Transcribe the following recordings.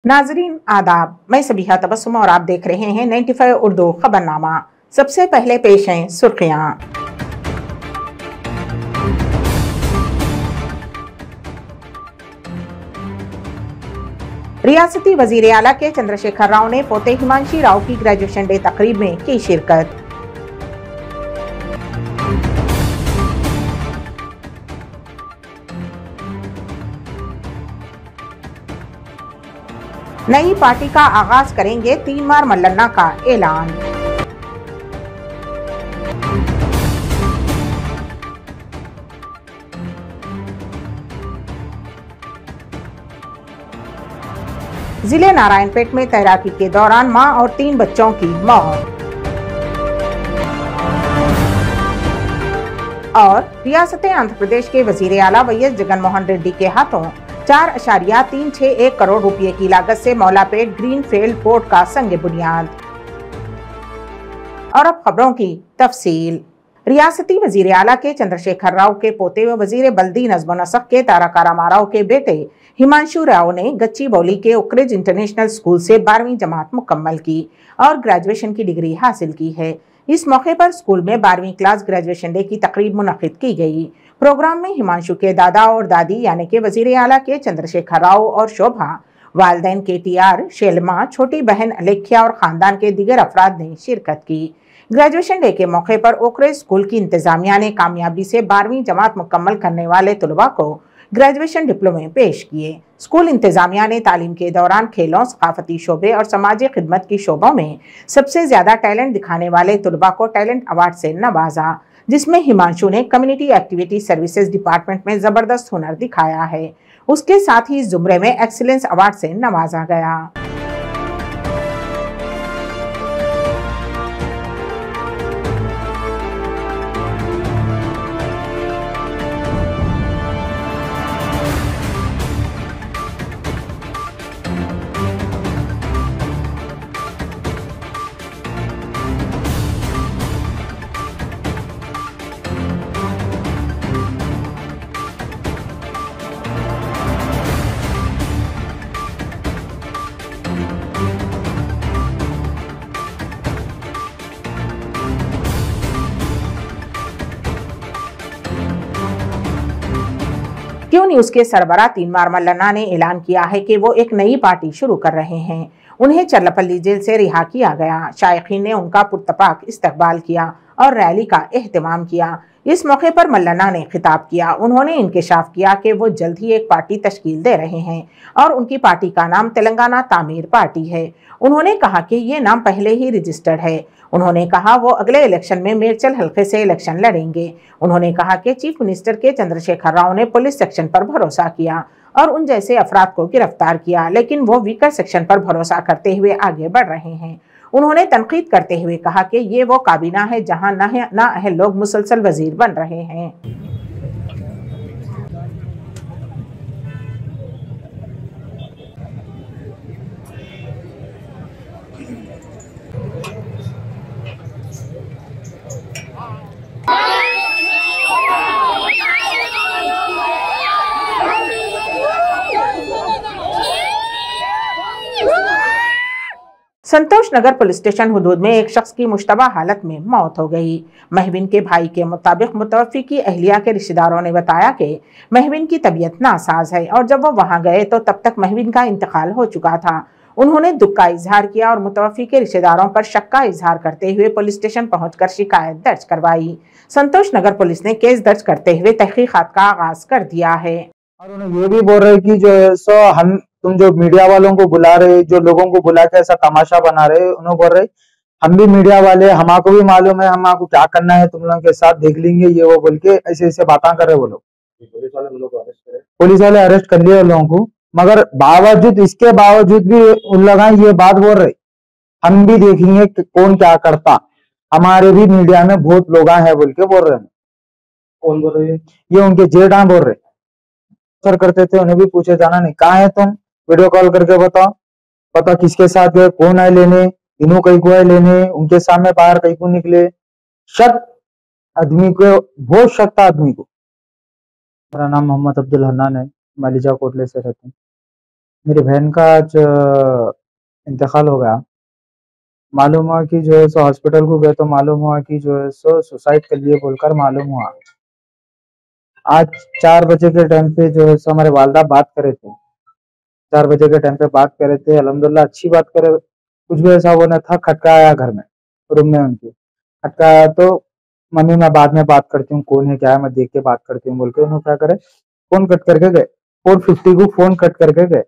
नाजरीन आदाब, मैं सबीहा तबस्सुम और आप देख रहे हैं 95 उर्दू खबरनामा। सबसे पहले पेश हैं सुर्खियां। रियासती वजीर आला के चंद्रशेखर राव ने पोते हिमांशी राव की ग्रेजुएशन डे तकरीब में की शिरकत। नई पार्टी का आगाज करेंगे 3 मार मल्लन्ना का ऐलान। जिले नारायणपेट में तैराकी के दौरान मां और 3 बच्चों की मौत। और रियासत आंध्र प्रदेश के वजीर आला वैएस जगनमोहन रेड्डी के हाथों 4.361 करोड़ रुपए की लागत से मौलापेट ग्रीनफील्ड पोर्ट का संग बुनियाद। और अब खबरों की तफसील। रियासती वजीर आला के चंद्रशेखर राव के पोते व वजीर बल्दी नज़्म नसक के तारका रामाराव के बेटे हिमांशु राव ने गच्चीबौली के ओकरिज इंटरनेशनल स्कूल से 12वीं जमात मुकम्मल की और ग्रेजुएशन की डिग्री हासिल की है। इस मौके पर स्कूल में 12वीं क्लास ग्रेजुएशन डे की तकरीब मुनक्किद की गई। प्रोग्राम में हिमांशु के दादा और दादी यानी कि वजीर आला के चंद्रशेखर राव और शोभा, वालदैन KTR, शेलमा, छोटी बहन अलेख्या और खानदान के दीगर अफराद ने शिरकत की। ग्रेजुएशन डे के मौके पर ओकरेज स्कूल की इंतजामिया ने कामयाबी से 12वीं जमात मुकम्मल करने वाले तलबा को ग्रेजुएशन डिप्लोमे पेश किए। स्कूल इंतजामिया ने तालीम के दौरान खेलों, सकाफती शोबे और समाजी खिदमत की शोबों में सबसे ज्यादा टैलेंट दिखाने वाले तलबा को टैलेंट अवार्ड से नवाजा, जिसमें हिमांशु ने कम्युनिटी एक्टिविटी सर्विसेज डिपार्टमेंट में जबरदस्त हुनर दिखाया है। उसके साथ ही इस जुमरे में एक्सीलेंस अवार्ड से नवाजा गया। क्यों न्यूज के सरबराह 3 मार मल्लन्ना ने ऐलान किया है कि वो एक नई पार्टी शुरू कर रहे हैं। उन्हें चर्लपल्ली जेल से रिहा किया गया। शायकीन ने उनका पुरतपाक इस्तकबाल किया और रैली का एहतमाम किया। इस मौके पर मल्लन्ना ने खिताब किया। उन्होंने इंकशाफ किया कि वो जल्द ही एक पार्टी तश्कील दे रहे हैं और उनकी पार्टी का नाम तेलंगाना तामीर पार्टी है। उन्होंने कहा कि ये नाम पहले ही रजिस्टर्ड है। उन्होंने कहा वो अगले इलेक्शन में मेरचल हल्के से इलेक्शन लड़ेंगे। उन्होंने कहा कि चीफ मिनिस्टर के चंद्रशेखर राव ने पुलिस सेक्शन पर भरोसा किया और उन जैसे अफराद को गिरफ्तार किया, लेकिन वो वीकर सेक्शन पर भरोसा करते हुए आगे बढ़ रहे हैं। उन्होंने तनकीद करते हुए कहा कि ये वो काबीना है जहां नाअहल लोग मुसलसल वजीर बन रहे हैं। संतोष नगर पुलिस स्टेशन हुदूद में एक शख्स की मुश्तबा हालत में मौत हो गई। महविन के भाई के मुताबिक मुतवफ़्फ़ी की अहलिया के रिश्तेदारों ने बताया कि महविन की तबीयत नासाज है और जब वो वहां गए तो तब तक महविन का इंतकाल हो चुका था। उन्होंने दुख का इजहार किया और मुतवफ़्फ़ी के रिश्तेदारों पर शक का इजहार करते हुए पुलिस स्टेशन पहुंचकर शिकायत दर्ज करवाई। संतोष नगर पुलिस ने केस दर्ज करते हुए तहकीकात का आगाज कर दिया है। और उन्हें ये भी बोल रहे कि जो तुम जो मीडिया वालों को बुला रहे, जो लोगों को बुला के ऐसा तमाशा बना रहे, उन्हें बोल रहे हम भी मीडिया वाले, हमको भी मालूम है हमको क्या करना है, तुम लोगों के साथ देख लेंगे, ये वो बोल के ऐसे ऐसे बातें कर रहे वो लोग। पुलिस वाले अरेस्ट कर लिए उन लोगों को, मगर बावजूद इसके बावजूद भी उन लोग ये बात बोल रहे हम भी देखेंगे कि कौन क्या करता, हमारे भी मीडिया में बहुत लोग हैं बोल के बोल रहे हैं। कौन बोल रहे? ये उनके जेठा बोल रहे। सर करते थे, उन्हें भी पूछे जाना नहीं, कहाँ है तुम, वीडियो कॉल करके बताओ, पता किसके साथ गए, कौन आए लेने, इन्हों कहीं को आए लेने, उनके सामने बाहर कहीं को निकले। शक आदमी को, बहुत शक था आदमी को। मेरा नाम मोहम्मद अब्दुल हन्नान है, मालिजा कोटले से रहते हैं। मेरी बहन का आज इंतकाल हो गया। मालूम हुआ कि जो है सो हॉस्पिटल को गए तो मालूम हुआ कि जो है सो सुसाइड कर लिए बोलकर मालूम हुआ। आज 4 बजे के टाइम पे जो है सो हमारे वालदा बात करे थे। 4 बजे के टाइम पे बात करे थे, अल्हम्दुलिल्लाह अच्छी बात करे। कुछ भी ऐसा वो न था, खटकाया घर में, रूम में उनके खटकाया तो मम्मी मैं बाद में बात करती हूँ, कौन है क्या है मैं देख के बात करती हूँ बोल के उन्होंने क्या करे, फोन कट करके गए। 4:50 को फोन कट करके गए।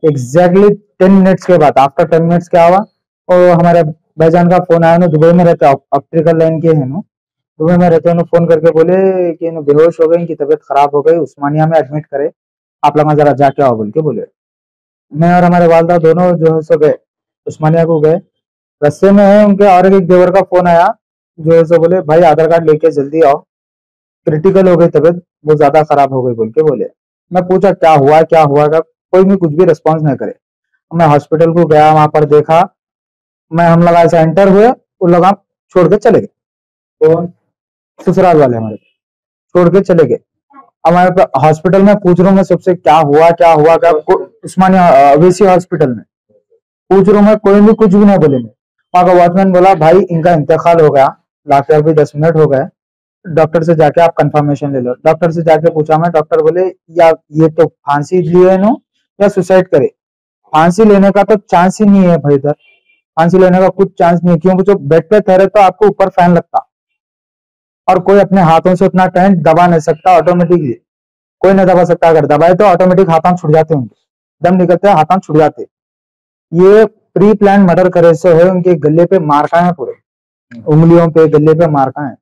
एग्जैक्टली 10 मिनट्स के बाद, आफ्टर 10 मिनट्स क्या हुआ, और हमारे भाईजान का फोन आया ना, दुबई में रहते ऑप्टिकल लाइन के है ना, दुबई में रहते हैं, फोन करके बोले कि बेहोश हो गए, इनकी तबीयत खराब हो गई, उस्मानिया में एडमिट करे, आप लोग जरा जाके आओ बोल के बोले। मैं और हमारे वालदा दोनों जो है सो गए, उस्मानिया को गए। रास्ते में है उनके और एक देवर का फोन आया, जो है सो बोले भाई आधार कार्ड लेके जल्दी आओ, क्रिटिकल हो गई तबीयत, बहुत ज्यादा खराब हो गई बोल के बोले। मैं पूछा क्या हुआ क्या हुआ का, कोई भी कुछ भी रिस्पॉन्स नहीं करे। मैं हॉस्पिटल को गया, वहां पर देखा, मैं हम लोग ऐसे एंटर हुए, उन लोग छोड़ के चले गए। तो ससुराल वाले हमारे छोड़ के चले गए। अब मैं हॉस्पिटल में पूछ रहा हूँ मैं सबसे क्या हुआ क्या उस्मानिया अवेसी हॉस्पिटल में पूछ रहा हूँ मैं, कोई भी कुछ भी नहीं बोले। वहां का वॉचमैन बोला भाई इनका इंतकाल हो गया, लाके अभी 10 मिनट हो गए, डॉक्टर से जाके आप कंफर्मेशन ले लो। डॉक्टर से जाके पूछा मैं, डॉक्टर बोले या ये तो फांसी लिए नो या सुसाइड करे, फांसी लेने का तो चांस ही नहीं है भाई, इधर फांसी लेने का कुछ चांस नहीं है, क्योंकि जो बेड पे ठहरे तो आपको ऊपर फैन लगता और कोई अपने हाथों से उतना टेंट दबा नहीं सकता, ऑटोमेटिकली कोई नहीं दबा सकता। अगर दबाए तो ऑटोमेटिक हाथां छूट जाते होंगे, दम निकलते हैं, हाथां छूट जाते। ये प्री प्लान मर्डर करे से है, उनके गले पे मार्का है, पूरे उंगलियों पे गले पे मार्का है।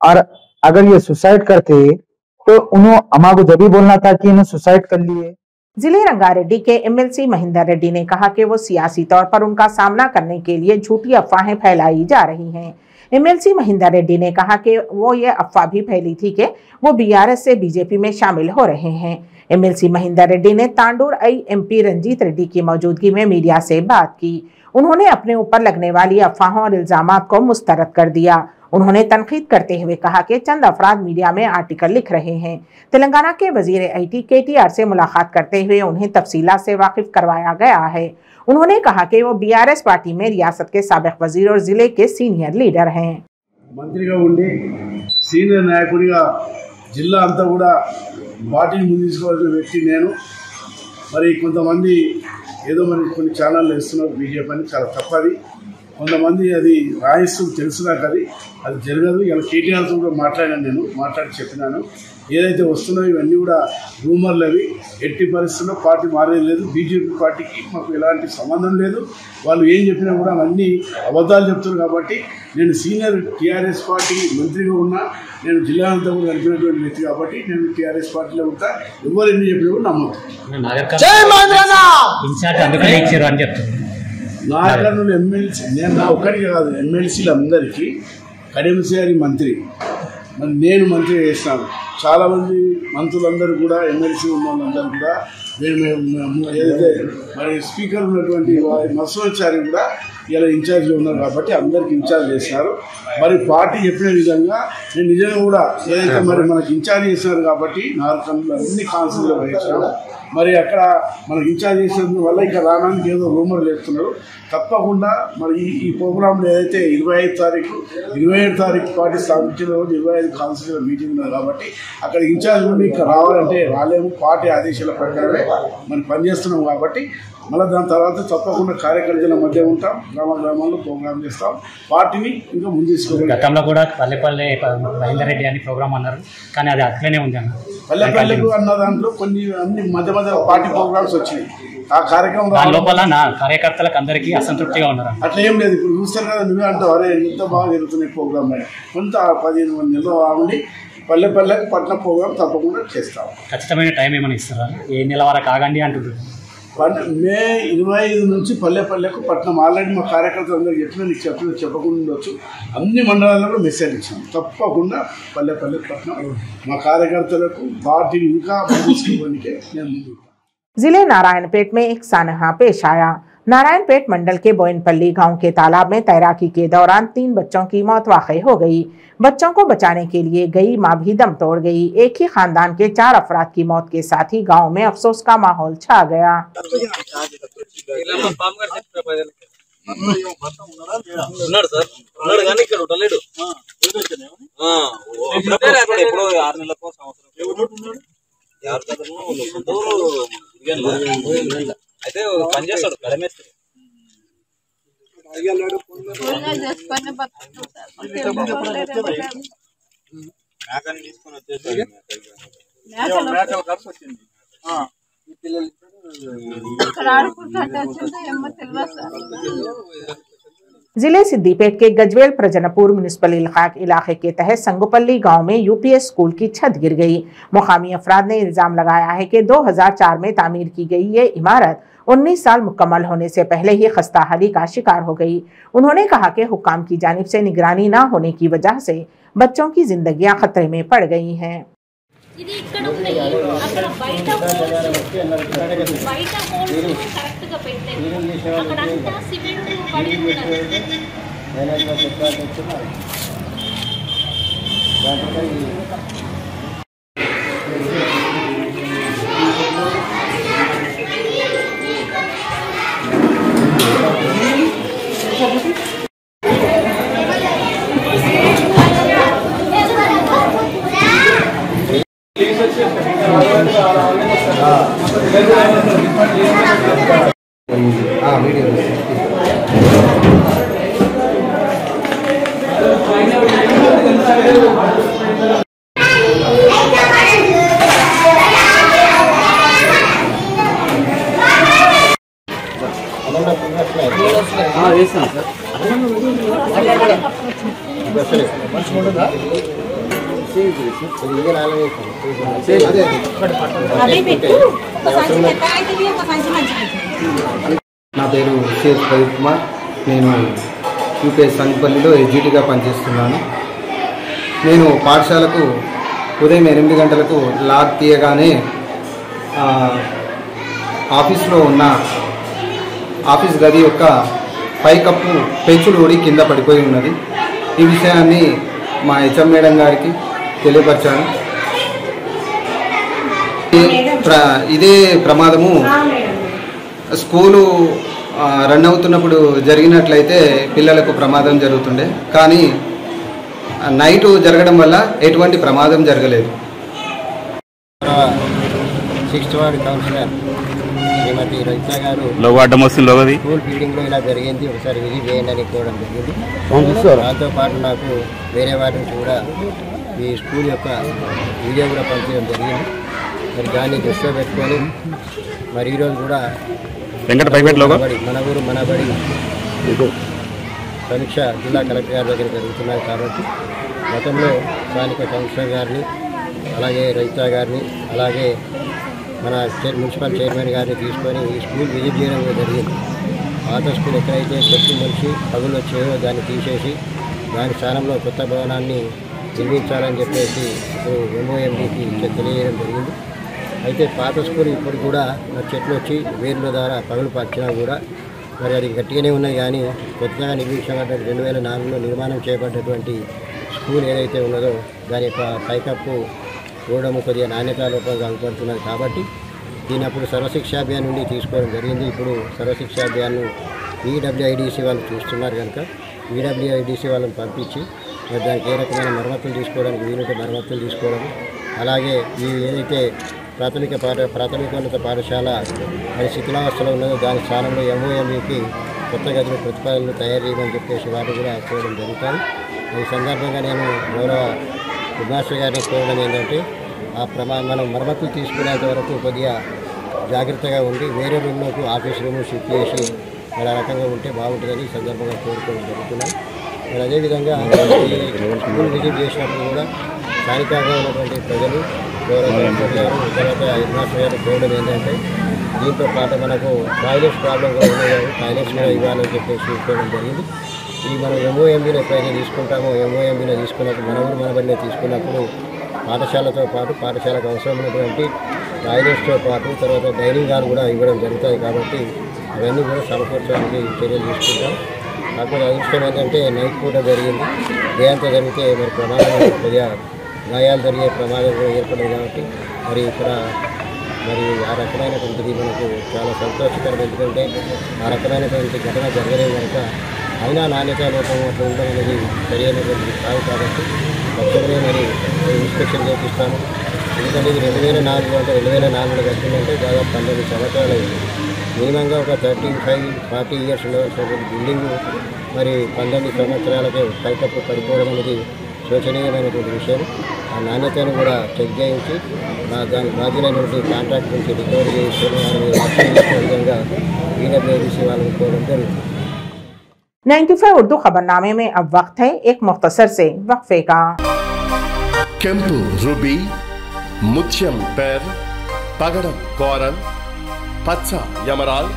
और अगर ये सुसाइड करते तो उन्होंने अम्मा को जब भी बोलना था कि इन्होंने सुसाइड कर लिए। जिले रंगारेड्डी के एमएलसी महिंदर रेड्डी ने कहा कि वो सियासी तौर पर उनका सामना करने के लिए झूठी अफवाहें फैलाई जा रही हैं। एमएलसी महिंदर रेड्डी ने कहा कि वो ये अफवाह भी फैली थी कि वो बीआरएस से बीजेपी में शामिल हो रहे हैं। एमएलसी महिंदर रेड्डी ने तांडूर एमपी रंजीत रेड्डी की मौजूदगी में मीडिया से बात की। उन्होंने अपने ऊपर लगने वाली अफवाहों और इल्जामात को मुस्तरद कर दिया। उन्होंने तनकीद करते हुए कहा कि चंद अफराद मीडिया में आर्टिकल लिख रहे हैं। तेलंगाना के वजीर आईटी केटीआर से मुलाकात करते हुए उन्हें तफसीलात से वाकिफ करवाया गया है। उन्होंने कहा कि वो बीआरएस पार्टी में रियासत के साबिक वजीर और जिले के सीनियर लीडर हैं। మంత్రిగా ఉండి సీనియర్ నాయకుడిగా జిల్లా అంతా కూడా పార్టీని ముందు తీసుకోవాల్సిన వ్యక్తి నేను. మరి కొంతమంది ఏదో మరి కొన్ని ఛానళ్ళు ఇస్తున్నారు బీజేపీ అని, చాలా తప్పది. కొంతమంది అది రాయిస్తూ తెలుసు నాకు, అది జరగదు. ఇలా కేటీఆర్తో కూడా మాట్లాడాను, నేను మాట్లాడి చెప్పినాను. ఏదైతే వస్తున్నాయో ఇవన్నీ కూడా రూమర్లు, అవి ఎట్టి పరిస్థితుల్లో పార్టీ మారేది లేదు. బీజేపీ పార్టీకి మాకు ఎలాంటి సంబంధం లేదు. వాళ్ళు ఏం చెప్పినా కూడా అవన్నీ అబద్ధాలు చెప్తున్నారు. కాబట్టి నేను సీనియర్ టీఆర్ఎస్ పార్టీ మంత్రిగా ఉన్నా, నేను జిల్లా అంతా కూడా నడిపినటువంటి వ్యక్తి కాబట్టి నేను టీఆర్ఎస్ పార్టీలో ఉంటా. ఎవరు ఎన్ని చెప్పినా కూడా నమ్మకం. నాగర్కర్నూలు ఎమ్మెల్సీ నేను నా ఒక్కడికి కాదు, ఎమ్మెల్సీలు అందరికీ కడియంసేరి మంత్రి, మరి నేను మంత్రి చేస్తాను. చాలామంది మంత్రులందరూ కూడా ఎమ్మెల్సీ ఉన్న వాళ్ళందరూ కూడా ఏదైతే మరి స్పీకర్ ఉన్నటువంటి మత్స్యోచారి కూడా ఇలా ఇన్ఛార్జ్లో ఉన్నారు కాబట్టి అందరికి ఇన్ఛార్జ్ చేస్తున్నారు. మరి పార్టీ చెప్పిన విధంగా నేను నిజంగా కూడా ఏదైతే మరి మనకి ఇన్ఛార్జ్ చేస్తున్నారు కాబట్టి నాగర్కర్నూలు అన్ని కాన్సెన్స్లో వహించాను. మరి అక్కడ మనకి ఇన్ఛార్జ్ చేసిన వల్ల ఇంకా రావడానికి ఏదో రూమర్లు చెప్తున్నారు. తప్పకుండా మరి ఈ ప్రోగ్రాంలో ఏదైతే 25 తారీఖు 27 తారీఖు పార్టీ స్థాపించిన రోజు 25 కాన్స్టిట్యూషన్ మీటింగ్ ఉన్నది కాబట్టి అక్కడ ఇన్ఛార్జ్ నుండి ఇక్కడ రావాలంటే రాలేము. పార్టీ ఆదేశాల ప్రకారమే మనం పనిచేస్తున్నాం కాబట్టి మళ్ళీ దాని తర్వాత తప్పకుండా కార్యకర్తల మధ్య ఉంటాం, గ్రామాల్లో ప్రోగ్రామ్ చేస్తాం, పార్టీని ఇంకా ముందు తీసుకోవాలి. గతంలో కూడా పల్లెపల్లె మహేందర్ రెడ్డి అని ప్రోగ్రామ్ అన్నారు, కానీ అది అట్లనే ఉంది అన్న. పల్లెపల్లెకు అన్న దాంట్లో కొన్ని అన్ని మధ్య మధ్య పార్టీ ప్రోగ్రామ్స్ వచ్చినాయి. ఆ కార్యక్రమం లోపల నా కార్యకర్తలకు అందరికీ అసంతృప్తిగా ఉన్నారు. అట్లా ఏం లేదు. ఇప్పుడు చూస్తారు కదా, నువ్వే అంటావు అరే ఎంత బాగా జరుగుతున్నాయి ప్రోగ్రామ్ అని. కొంత 15 నెలలు ఉండి పల్లెపల్లెకి పట్ల ప్రోగ్రామ్ తప్పకుండా చేస్తాం. ఖచ్చితమైన టైం ఏమైనా ఇస్తారా? ఏ నెల వరకు ఆగండి అంటున్నారు. మే 25 నుంచి పల్లెపల్లెకు పట్నం ఆల్రెడీ మా కార్యకర్తలు అందరికీ చెప్పినా, నీకు చెప్పకుండా ఉండొచ్చు. అన్ని మండలాల్లో కూడా మెసేజ్ ఇచ్చాం, తప్పకుండా పల్లెపల్లెకు పట్నం మా కార్యకర్తలకు పార్టీని ఇంకా ముందుకే నేను ముందు। जिले नारायणपेट में एक सानहा पेश आया। नारायणपेट मंडल के बोयनपल्ली गांव के तालाब में तैराकी के दौरान 3 बच्चों की मौत वाक़ई हो गई। बच्चों को बचाने के लिए गई मां भी दम तोड़ गई। एक ही खानदान के 4 अफराद की मौत के साथ ही गांव में अफसोस का माहौल छा गया। అయితే పని చేస్తాడు కడమేస్తాడు మేకని తీసుకొని వచ్చేసాడు మేకల ఖర్చు వచ్చింది ఈ పిల్లలు ఇక్కడ ఆడుకుంటుంటే వచ్చింది ఏమో తెలియదు। जिले सिद्दीपेट के गजवेल प्रजनपुर म्युनिसिपल इलाके के तहत संगोपल्ली गांव में यूपीएस स्कूल की छत गिर गई। मुकामी अफराद ने इल्जाम लगाया है कि 2004 में तामीर की गई ये इमारत 19 साल मुकम्मल होने से पहले ही खस्ताहाली का शिकार हो गई। उन्होंने कहा कि हुक्काम की जानिब से निगरानी न होने की वजह से बच्चों की जिंदगियां खतरे में पड़ गई हैं। ఇది ఇక్కడ ఉంది అక్కడ బయట హోల్స్ కరెక్ట్ గా పెట్టలేదు అక్కడ అంతా సిమెంట్ పడి ఉన్నది నా పేరు సిఎస్ ప్రదీప్ కుమార్, నేను యూపీఎస్ సంగపల్లిలో ఎడ్జిటీగా పనిచేస్తున్నాను। నేను పాఠశాలకు ఉదయం 8 గంటలకు లాక్ తీయగానే ఆఫీస్లో ఉన్న ఆఫీస్ గది యొక్క పైకప్పు పెంచులు ఊడి కింద పడిపోయి ఉన్నది। ఈ విషయాన్ని మా హెచ్ఎం మేడం గారికి తెలియపరిచాను। ఇదే ప్రమాదము స్కూలు రన్ అవుతున్నప్పుడు జరిగినట్లయితే పిల్లలకు ప్రమాదం జరుగుతుండే, కానీ నైట్ జరగడం వల్ల ఎటువంటి ప్రమాదం జరగలేదు। 6th వార్డ్ కౌన్సిలర్ శ్రీమతి రజిత గారు స్కూల్ బిల్డింగ్లో ఇలా జరిగింది, ఒకసారి విజిట్ చేయండి అని కోవడం జరిగింది। దాంతో పాటు నాకు వేరే వారి నుంచి కూడా ఈ స్కూల్ యొక్క వీడియో కూడా పంపించడం జరిగింది। మరి దాన్ని దృష్టిలో పెట్టుకొని మరి ఈరోజు కూడా మన ఊరు మనబడి సమీక్ష జిల్లా కలెక్టర్ గారి దగ్గర జరుగుతున్నాయి కాబట్టి గతంలో స్థానిక కౌన్సిలర్ గారిని, అలాగే రజిత గారిని, అలాగే మన మున్సిపల్ చైర్మన్ గారిని తీసుకొని ఈ స్కూల్ విజిట్ చేయడం జరిగింది। పాత స్కూల్ ఎక్కడైతే చెట్టు మనిషి పగులు వచ్చాయో దాన్ని తీసేసి దాని స్థానంలో కొత్త భవనాన్ని నిర్మించాలని చెప్పేసి ఇప్పుడు ఎంఓఎండికి తెలియజేయడం జరిగింది। అయితే పాత స్కూల్ ఇప్పుడు కూడా మరి చెట్లు వచ్చి వేర్ల ద్వారా పగులు పచ్చినా కూడా మరి అది గట్టిగానే ఉన్నది, కానీ కొత్తగా నిర్మించబడ్డ 2004లో నిర్మాణం చేయబడ్డటువంటి స్కూల్ ఏదైతే ఉన్నదో దాని యొక్క పైకప్పు చూడడం కొద్దిగా నాణ్యత లోపంగా కనపడుతున్నది కాబట్టి దీని అప్పుడు సర్వశిక్ష అభియాన్ నుండి తీసుకోవడం జరిగింది। ఇప్పుడు సర్వశిక్ష అభియాన్ను ఈడబ్ల్యూఐడిసి వాళ్ళు చూస్తున్నారు కనుక ఈడబ్ల్యూఐడిసి వాళ్ళని పంపించి మరి దానికి ఏ రకమైన మరమ్మతులు తీసుకోవడానికి వీలుంటే మరమ్మతులు తీసుకోవడం, అలాగే ఈ ఏదైతే ప్రాథమికోన్నత పాఠశాల మరి శిథిలావస్థలో ఉన్నదో దాని స్థానంలో ఎంఓఎంఈకి కొత్త గదులు ప్రతిపాదనలు తయారు చేయమని చెప్పేసి వాటిని కూడా కోరడం జరుగుతుంది। ఈ సందర్భంగా నేను గౌరవ హెడ్మాస్టర్ గారిని కోరడం ఏంటంటే మనం మరమ్మతులు తీసుకునేంత వరకు కొద్దిగా జాగ్రత్తగా ఉండి వేరే రూమ్లోకి ఆఫీస్ రూమ్ షిఫ్ట్ చేసి మరి ఆ రకంగా ఉంటే బాగుంటుందని ఈ సందర్భంగా కోరుకోవడం జరుగుతున్నాయి। మరి అదేవిధంగా ఈ స్కూల్ విజిట్ చేసినప్పుడు కూడా స్థానికంగా ఉన్నటువంటి ప్రజలు గౌరవ కలెక్టర్ గారు తర్వాత హెడ్మాస్టర్ గారు కోరడం ఏంటంటే దీంతో పాటు మనకు టాయిలెట్స్ ప్రాబ్లం కూడా ఉన్నాయి, టాయిలెట్స్ కూడా ఇవ్వాలని చెప్పేసి కోరడం జరిగింది। ఈ మనం ఎంఓఎంబీలో ఎప్పుడైతే తీసుకుంటామో ఎంఓఎంబీలో తీసుకున్నప్పుడు మన ఊరు మనబడిలో తీసుకున్నప్పుడు పాఠశాలతో పాటు పాఠశాలకు అవసరమైనటువంటి టాయిలెట్స్తో పాటు తర్వాత డైనింగ్ హాల్ కూడా ఇవ్వడం జరుగుతుంది కాబట్టి అవన్నీ కూడా సమకూర్చడానికి చర్యలు తీసుకుంటాం. కాకపోతే అదృష్టం ఏంటంటే నైట్ పూట జరిగింది, డే అంతా జరిగితే మరి ప్రమాదం కొద్దిగా గాయాలు జరిగే ప్రమాదం కూడా ఏర్పడింది. కాబట్టి మరి ఇక్కడ మరి ఆ రకమైనటువంటిది మనకు చాలా సంతోషకరం. ఎందుకంటే ఆ రకమైనటువంటి ఘటన జరగలేదు కనుక అయినా నాణ్యత లోపం అట్లా ఉండడం అనేది సరైనటువంటిది కాదు. కాబట్టి తక్షణమే మరి ఇన్స్పెక్షన్ చేపిస్తాను. ఎందుకంటే ఇది 2004 అంటే 2004లో కట్టిందంటే దాదాపు 12 సంవత్సరాలు అయింది. మినిమంగా ఒక 35-40 ఇయర్స్ ఉండవలసినటువంటి బిల్డింగు మరి 12 సంవత్సరాలకే పైకప్పు పడిపోవడం అనేది శోచనీయమైనటువంటి విషయం. ఆ నాణ్యతను కూడా చెక్ చేయించి దానికి బాధ్యులైనటువంటి కాంట్రాక్ట్ నుంచి రికవరీ చేయించే విధంగా ఈడబ్ల్యూడీసీ వాళ్ళని కోరడం జరుగుతుంది. 95 उर्दू खबरनामे में अब वक्त है एक मुख्तसर से वक्फे का। ಕೆಂಪು ರುಬಿ, ಮುತ್ಯಂ ಪೇರ್, పగడం కోరల్, పచ్చ యమరాల్,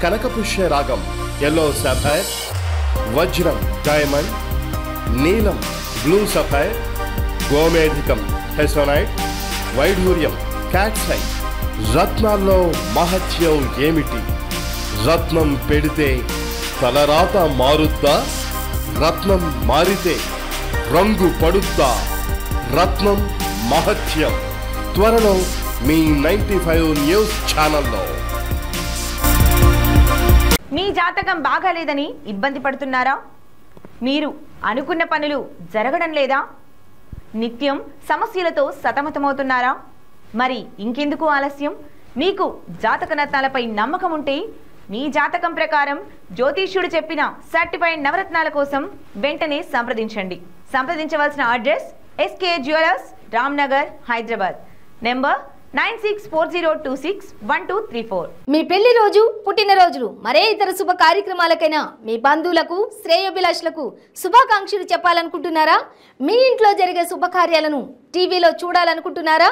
కనకపుష్య రాగం ఎల్లో సఫైర్, వజ్రం డైమండ్, నీలం బ్లూ సఫైర్, గోమేధికం హెసోనైట్, వైఢూర్యం క్యాట్సై. రత్నాల్లో మహత్యం ఏమిటి? రత్నం పెడితే తలరాత మారుద్దా? రత్నం మారితే రంగు పడుద్దా? రత్నం మహత్యం త్వరలో మీ 95 న్యూస్ ఛానల్లో. మీ జాతకం బాగాలేదని ఇబ్బంది పడుతున్నారా? మీరు అనుకున్న పనులు జరగడం లేదా? నిత్యం సమస్యలతో సతమతమవుతున్నారా? మరి ఇంకెందుకు ఆలస్యం? మీకు జాతక రత్నాలపై నమ్మకం ఉంటే మీ జాతకం ప్రకారం జ్యోతిష్యుడు చెప్పిన సర్టిఫైడ్ నవరత్నాల కోసం వెంటనే సంప్రదించండి. సంప్రదించవలసిన address SK jewellers, Ramnagar, Hyderabad. Number 9640261234. మీ పెళ్లి రోజు, పుట్టినరోజులు, మరే ఇతర శుభ కార్యక్రమాలకైనా మీ బంధువులకు, శ్రేయోభిలాషులకు శుభాకాంక్షలు చెప్పాలనుకుంటున్నారా? మీ ఇంట్లో జరిగే శుభకార్యాలను టీవీలో చూడాలనుకుంటున్నారా?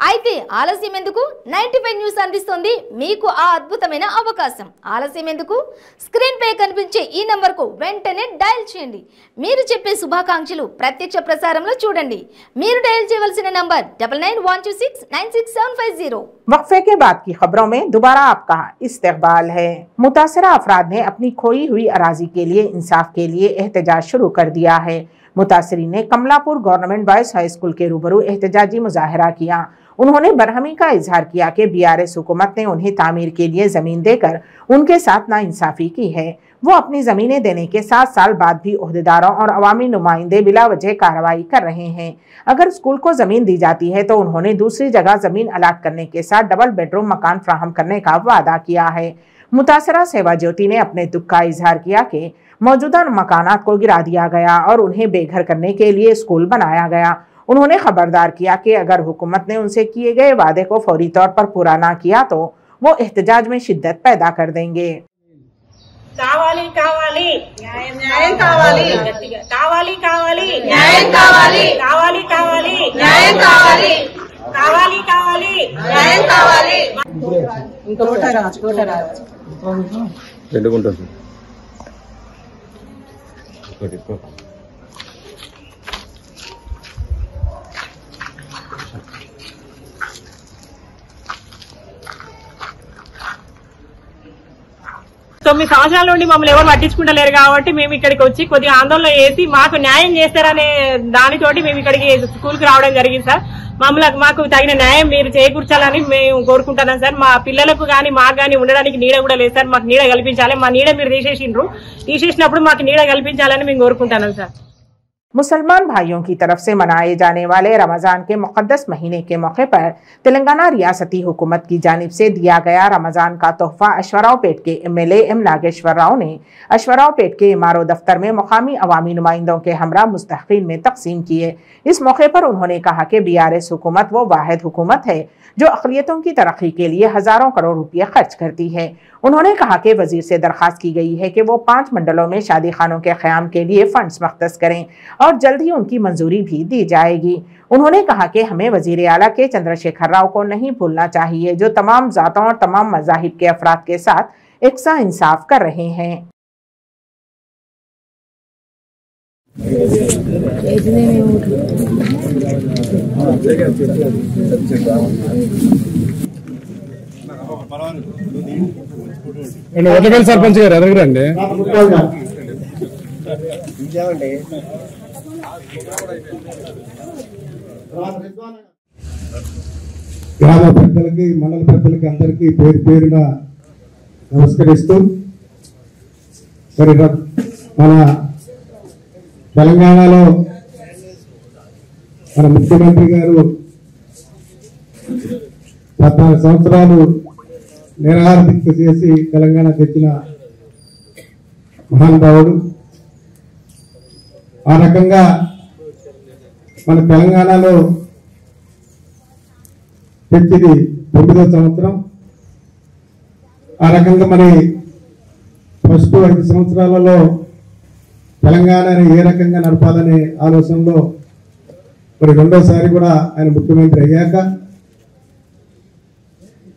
అయితే ఆలస్యం ఎందుకు? 95 న్యూస్ అందిస్తుంది మీకు ఆ అద్భుతమైన అవకాశం. ఆలస్యం ఎందుకు? స్క్రీన్ పై కనిపించే ఈ నంబర్కు వెంటనే డయల్ చేయండి. మీరు చెప్పే శుభాకాంక్షలు ప్రత్యక్ష ప్రసారంలో చూడండి. మీరు డయల్ చేయవలసిన నంబర్ 9912696750. वक्फे के बाद की खबरों में दोबारा आपका इस्तकबाल है। मुतासरा अफराद ने अपनी खोई हुई अराजी के लिए इंसाफ के लिए एहतजाज शुरू कर दिया है। मुतासरीन ने Kamalapur government boys high school के रूबरू एहतजाजी मुजाहरा किया। उन्होंने बरहमी का इजहार किया कि BRS हुकूमत ने उन्हें तामीर के लिए जमीन देकर उनके साथ नाइंसाफी की है। वो अपनी जमीनें देने के 7 साल बाद भी ओहदेदारों और अवामी नुमाइंदे बिला वजह कार्रवाई कर रहे हैं। अगर स्कूल को जमीन दी जाती है तो उन्होंने दूसरी जगह जमीन अलाट करने के साथ डबल बेडरूम मकान फ्राहम करने का वादा किया है। मुतासरा सेवा ज्योति ने अपने दुख का इजहार किया कि मौजूदा मकानात को गिरा दिया गया और उन्हें बेघर करने के लिए स्कूल बनाया गया। उन्होंने खबरदार किया कि अगर हुकूमत ने उनसे किए गए वादे को फौरी तौर पर पूरा ना किया तो वो एहतजाज में शिद्दत पैदा कर देंगे। కావాలి కావాలి న్యాయం కావాలి కావాలి కావాలి న్యాయం కావాలి కావాలి కావాలి న్యాయం కావాలి కావాలి కావాలి న్యాయం కావాలి. తొమ్మిది సంవత్సరాల నుండి మమ్మల్ని ఎవరు పట్టించుకుంటలేరు కాబట్టి మేము ఇక్కడికి వచ్చి కొద్దిగా ఆందోళన చేసి మాకు న్యాయం చేస్తారనే దానితోటి మేము ఇక్కడికి స్కూల్ కి రావడం జరిగింది సార్. మాకు తగిన న్యాయం మీరు చేకూర్చాలని మేము కోరుకుంటున్నాం సార్. మా పిల్లలకు గానీ మాకు గానీ ఉండడానికి నీడ కూడా లేదు సార్. మాకు నీడ కల్పించాలి. మా నీడ మీరు తీసేసినప్పుడు మాకు నీడ కల్పించాలని మేము కోరుకుంటున్నాం సార్. मुसलमान भाइयों की तरफ से मनाए जाने वाले रमजान के मुकद्दस महीने के मौके पर तेलंगाना रियासती हुकूमत की जानिब से दिया गया रमजान का तोहफा अश्वराव पेट के MLA M नागेश्वर राव ने अश्वराव पेट के इमारो दफ्तर में मुकामी अवामी नुमाइंदों के हमरा मुस्तहकीन में तकसीम किए। इस मौके पर उन्होंने कहा कि BRS हुकूमत वो वाहिद हुकूमत है जो अक़लियतों की तरक्की के लिए हजारों करोड़ रुपये खर्च करती है। उन्होंने कहा कि वजीर से दरखास्त की गई है कि वो 5 मंडलों में शादी खानों के क़याम के लिए फंड्स मख्तस करें और जल्द ही उनकी मंजूरी भी दी जाएगी। उन्होंने कहा कि हमें वजीर आला के चंद्रशेखर राव को नहीं भूलना चाहिए जो तमाम जातों और तमाम मज़ाहिब के अफराद के साथ एकसा इंसाफ कर रहे हैं। వడ్లపల్లి సర్పంచ్ గారు ఎదగరండి. గ్రామ పెద్దలకి మండల పెద్దలకి అందరికీ పేరు పేరున నమస్కరిస్తూ మరి మన తెలంగాణలో మన ముఖ్యమంత్రి గారు 14 సంవత్సరాలు నిరాహార దీక్ష చేసి తెలంగాణ తెచ్చిన మహానుభావుడు. ఆ రకంగా మన తెలంగాణలో తెచ్చింది 9వ సంవత్సరం. ఆ రకంగా మరి ఫస్ట్ 5 సంవత్సరాలలో తెలంగాణని ఏ రకంగా నడపాలనే ఆలోచనలో మరి రెండోసారి కూడా ఆయన ముఖ్యమంత్రి అయ్యాక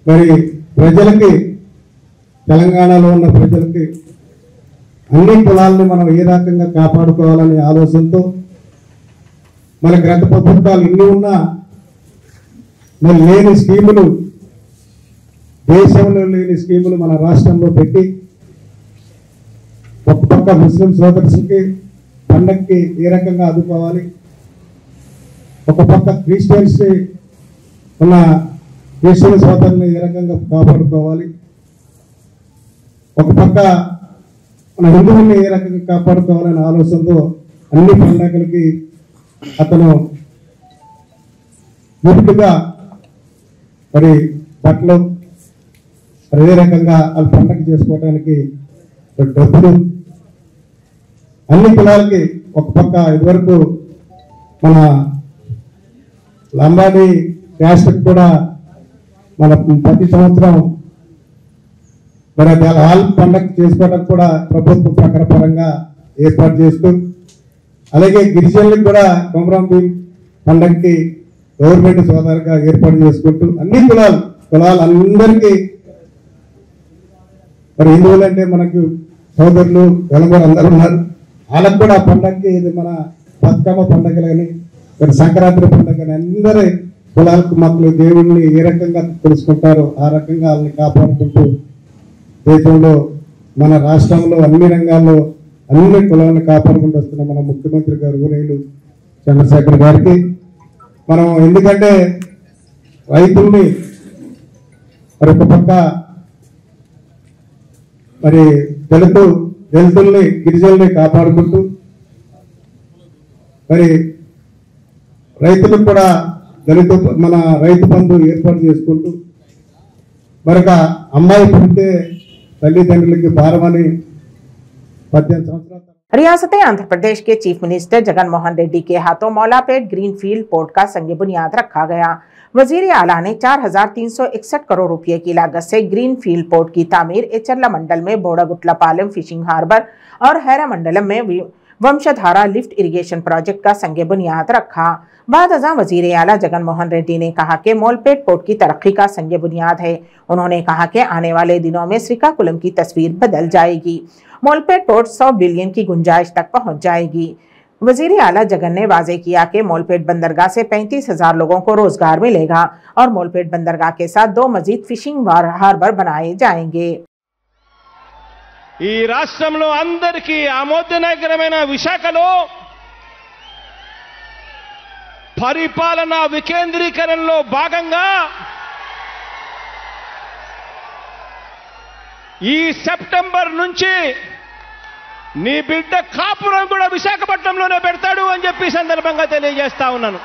మరి ప్రజలకి, తెలంగాణలో ఉన్న ప్రజలకి అన్ని కులాలను మనం ఏ రకంగా కాపాడుకోవాలనే ఆలోచనతో మన గత ప్రభుత్వాలు ఇన్ని ఉన్నా మరి లేని స్కీములు, దేశంలో లేని స్కీములు మన రాష్ట్రంలో పెట్టి ఒక పక్క ముస్లిం సోదరులకి పండగకి ఏ రకంగా ఆదుకోవాలి, ఒక పక్క క్రిస్టియన్స్ ఉన్న క్రిస్టియన్ సోదరుని ఏ రకంగా కాపాడుకోవాలి, ఒక పక్క మన హిందువుల్ని ఏ రకంగా కాపాడుకోవాలనే ఆలోచనతో అన్ని పండగలకి అతను ముఖ్యంగా మరి బట్టలు అదే రకంగా వాళ్ళు పండగ చేసుకోవడానికి డబ్బులు అన్ని కులాలకి ఒక పక్క ఇదివరకు మన లంబాడి క్యాస్ట్కి కూడా మన ప్రతి సంవత్సరం మరి వాళ్ళ పండగ చేసుకోవడానికి కూడా ప్రభుత్వం ప్రకారపరంగా ఏర్పాటు చేస్తూ, అలాగే గిరిజనులకు కూడా కొమరం భీం పండగకి గవర్నమెంట్ సోదరుగా ఏర్పాటు చేసుకుంటూ అన్ని కులాలు అందరికీ మరి హిందువులు అంటే మనకు సోదరులు వెలగూరు అందరూ ఉన్నారు. వాళ్ళకు కూడా పండగకి ఇది మన బతుకమ్మ పండగలని, మరి సంక్రాంతి పండగని అందరి కులాలకు మక్కలు దేవుడిని ఏ రకంగా తెలుసుకుంటారో ఆ రకంగా వాళ్ళని కాపాడుకుంటూ దేశంలో మన రాష్ట్రంలో అన్ని రంగాల్లో అన్ని కులాలను కాపాడుకుంటూ వస్తున్న మన ముఖ్యమంత్రి గారు ఊరేలు చంద్రశేఖర్ గారికి మనం, ఎందుకంటే రైతుల్ని మరి ఒక పక్క మరి దళితుల్ని గిరిజనుల్ని కాపాడుకుంటూ మరి రైతులకు కూడా మన రైతు బంధు ఏర్పాటు చేసుకుంటూ మరొక అమ్మాయి పుడితే తల్లిదండ్రులకి భారమని 18 సంవత్సరాల रियासत आंध्र प्रदेश के चीफ मिनिस्टर जगन मोहन रेड्डी के हाथों मौलापेट ग्रीनफील्ड पोर्ट का संग बुनियाद रखा गया। वजीर आला ने 4,361 करोड़ रुपए की लागत से ग्रीनफील्ड पोर्ट की तामीर एचरला मंडल में बोड़ागुटलापालम फिशिंग हार्बर और हैरा मंडलम में वंशधारा लिफ्ट इरिगेशन प्रोजेक्ट का संग बुनियाद रखा। बाद अज़ां वजीर आला जगन मोहन रेड्डी ने कहा कि मौलपेट पोर्ट की तरक्की का संग बुनियाद है। उन्होंने कहा कि आने वाले दिनों में श्रीकाकुलम की तस्वीर बदल जाएगी। मौलपेट पोर्ट 100 बिलियन की गुंजाइश तक पहुंच जाएगी। वजीर आला जगन ने वाजे किया कि मौलपेट बंदरगाह से 35,000 लोगों को रोजगार मिलेगा और मौलपेट बंदरगाह के साथ 2 मजीद फिशिंग हार्बर बनाए जाएंगे। ఈ రాష్ట్రంలో అందరికీ ఆమోదనగరమైన విశాఖలో పరిపాలనా వికేంద్రీకరణలో భాగంగా ఈ సెప్టెంబర్ నుంచి నీ బిడ్డ కాపురం కూడా విశాఖపట్నంలోనే పెడతాడు అని చెప్పి సందర్భంగా తెలియజేస్తా ఉన్నాను।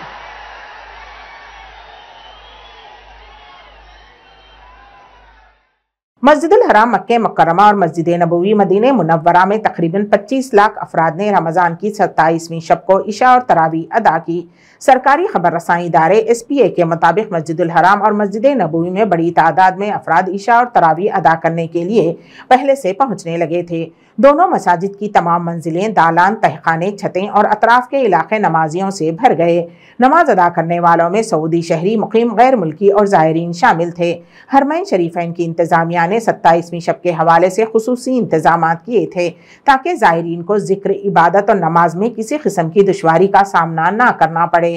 मस्जिदुल हराम मक्के मुकर्रमा और मस्जिद नबवी मदीने मुनव्वरा में तकरीबन 25 लाख अफराद ने रमज़ान की 27वीं शब को इशा और तरावी अदा की। सरकारी खबर रसाई इदारे SPA के मुताबिक मस्जिदुल हराम और मस्जिद नबवी में बड़ी तादाद में अफराद इशा और तरावी अदा करने के लिए पहले से पहुंचने लगे थे। दोनों मसाजिद की तमाम मंजिलें, दालान, तहखाने, छतें और अतराफ के इलाके नमाजियों से भर गए। नमाज अदा करने वालों में सऊदी शहरी, मुकीम, गैर मुल्की और ज़ायरीन शामिल थे। हरमैन शरीफैन की इंतजामिया ने 27वीं शब के हवाले से खुसूसी इंतजाम किए थे ताकि ज़ायरीन को जिक्र, इबादत और नमाज में किसी किस्म की दुश्वारी का सामना ना करना पड़े।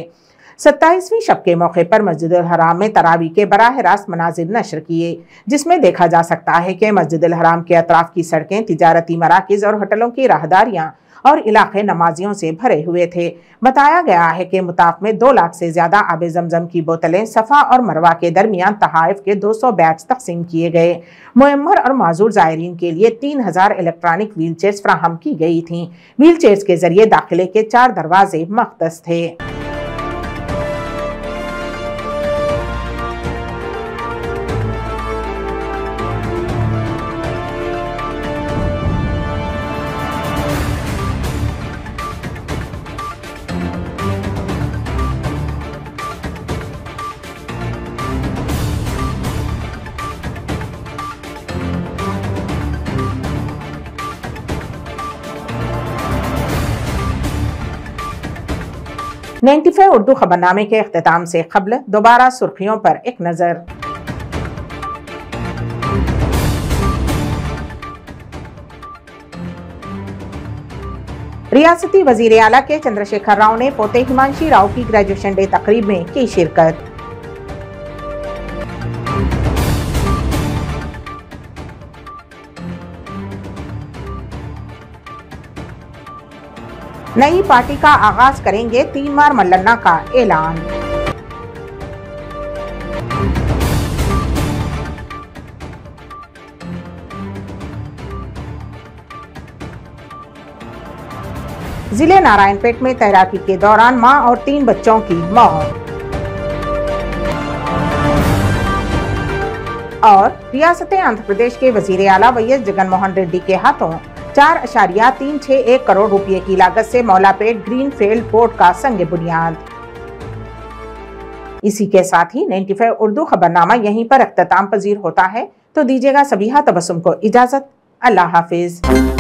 27वीं शब के मौके पर मस्जिदुल हराम में तरावी के बराह रास्त मनाजिर नशर किए, जिसमें देखा जा सकता है कि मस्जिदुल हराम के अतराफ की सड़कें तिजारती मराकिज और होटलों की राहदारियां और इलाके नमाजियों से भरे हुए थे। बताया गया है कि मुताफ में 2 लाख से ज्यादा आबे जमजम की बोतलें सफ़ा और मरवा के दरमियान तहाइफ के 200 बैग्स तकसीम किए गए। मुअम्मर और माजूर ज़ायरीन के लिए 3000 इलेक्ट्रॉनिक व्हील चेयर्स फ्राहम की गई थीं। व्हील चेयर्स के जरिए दाखिले के 4 दरवाजे मख्तस थे। नेंटिफे उर्दू खबरनामे के इख्तिताम से क़ब्ल दोबारा सुर्खियों पर एक नजर। रियासती वजीर आला के चंद्रशेखर राव ने पोते हिमांशी राव की ग्रेजुएशन डे तकरीब में की शिरकत। नई पार्टी का आगाज करेंगे 3 मार मल्लन्ना का ऐलान। जिले नारायणपेट में तैराकी के दौरान मां और 3 बच्चों की मौत। और रियासत आंध्र प्रदेश के वजीर आला वैएस जगनमोहन रेड्डी के हाथों 4.361 करोड़ रुपए की लागत से मौलापेट ग्रीनफील्ड पोर्ट का संग बुनियाद। इसी के साथ ही 95 उर्दू खबरनामा यहीं पर अख्तिताम पजीर होता है। तो दीजिएगा सबीहा तबस्सुम को इजाजत। अल्लाह हाफिज।